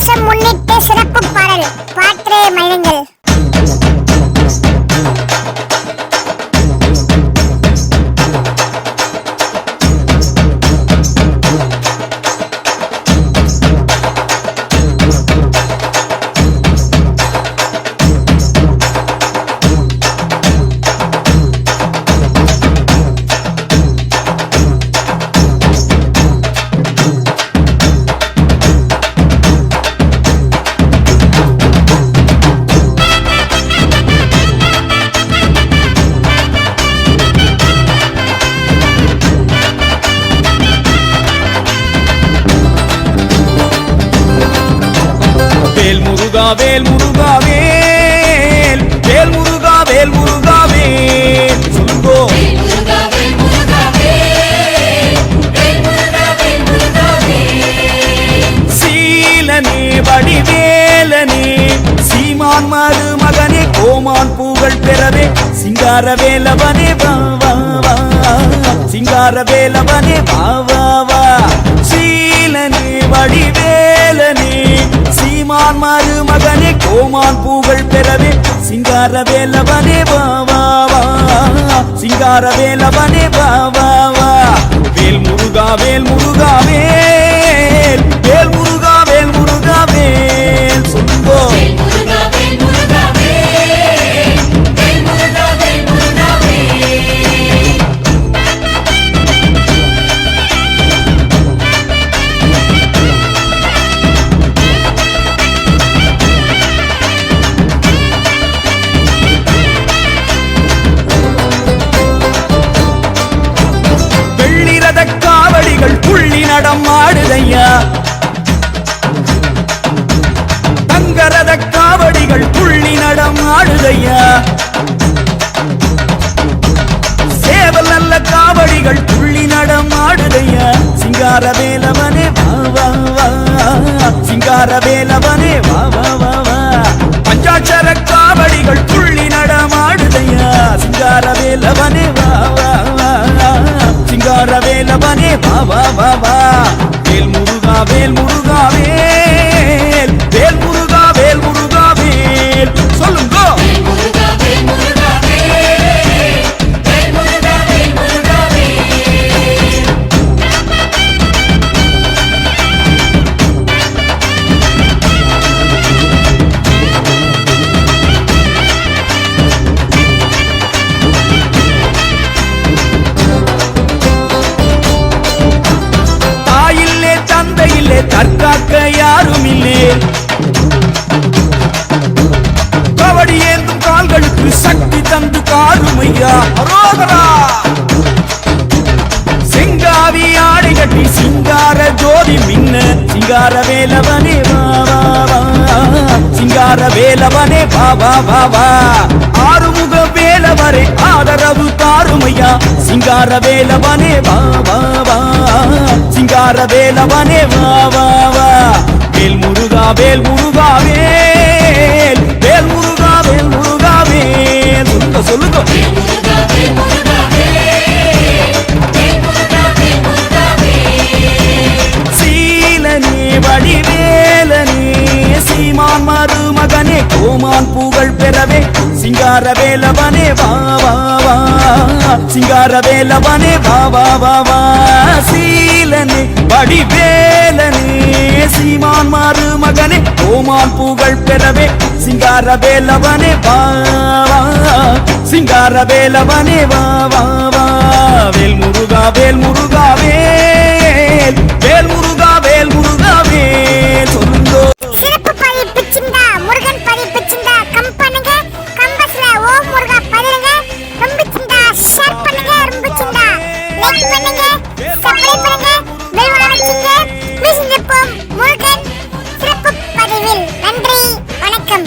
தைப்பூசம் முன்னிட்டு சிறப்பு பாடல் பாற்றே மழுங்கள். வேல் முருகா வேல் முருகா வேல் வேல் முருகா வேல் முருகா வேல் சொல்லுங்கோ. சீலனே வடிவேலனே சீமான் மருமகனே கோமான் பூகள் பெறவே சிங்கார வேலவனே வா வா வா சிங்கார வேலவனே வா வா வா. சீலனே வடிவேலனே சீமான் மருமகனே கோமான் பூகள் பெறவே சிங்கார வேலவனே வா வா வா சிங்கார வேலவனே வா வா வா. வேல் முருகா வேல் முருகா வேல் வேல் முருகா வேல் முருகா வேல் சொல்லுங்கோ. காவடிகள் புள்ளி நடம் ஆடுதையா தங்கரத காவடிகள் புள்ளி நடம் ஆடுதையா. சேவல் நல்ல காவடிகள் புள்ளி நடம் ஆடுதையா. சிங்கார வேலவனே வா வா வா சிங்கார வேலவனே வா வா வா வா. பஞ்சாட்சர காவடிகள் புள்ளி நடம் ஆடுதையா. சிங்கார வேலவனே வா வா வா சிங்கார வேலவனே வா வா வா வா. வேல் முருகா வேல் முருகா வேல் வேல் முருகா வேல் முருகா வேல் சொல்லுங்கோ. தற்காக்க யாரும் இல்லே. கபடி ஏந்தும் கால்களுக்கு சக்தி தந்து காருமையா அரோகரா. செங்காவி ஆடை கட்டி சிங்கார ஜோதி மின்ன சிங்கார வேலவனே வா வா வா சிங்கார வேலவனே வா வா வா வா. ஆறுமுக வேலவரே ஆதரவு தாருமையா. சிங்கார வேலவனே வா வா வா சிங்கார வேலவனே வா வா வா. வேல் முருகா வேல் முருகா வேல் வேல் முருகா வேல் முருகா வேல் சொல்லுங்க சொல்லுங்க. சீலனே வடிவேலனே சீமான் மருமகனே கோமான் பூகள் பெறவே சிங்கார வேலவனே வா வா வா சிங்கார வேலவனே வா வா வா வா. சீலனே வடிவேலனே சீமான் மருமகனே கோமான் பூகள் பெறவே சிங்கார வேலவனே வா வா சிங்கார வேலவனே வா வா வா. வேல் முருகா வேல் முருகா வேல் வேல் முருகா வேல் முருகா வேல் சொல்லுங்கோ. சிறப்பு பதிவு பிடிச்சிருந்தா முருகன் பதிவு பிடிச்சிருந்தா கம் பண்ணுங்க. கம்பஸ்ல ஓம் முருகா பதிலுங்க. ரொம்ப பிடிச்சிருந்தா ஷேர் பண்ணுங்க. ரொம்ப பிடிச்சிருந்தா லைக் பண்ணுங்க. சப்ஸ்கிரைப் பண்ணுங்க. பெல் பட்டனை அழுத்துங்க. மியூசிக் முருகன் சிறப்பு பதிவில் நன்றி வணக்கம்.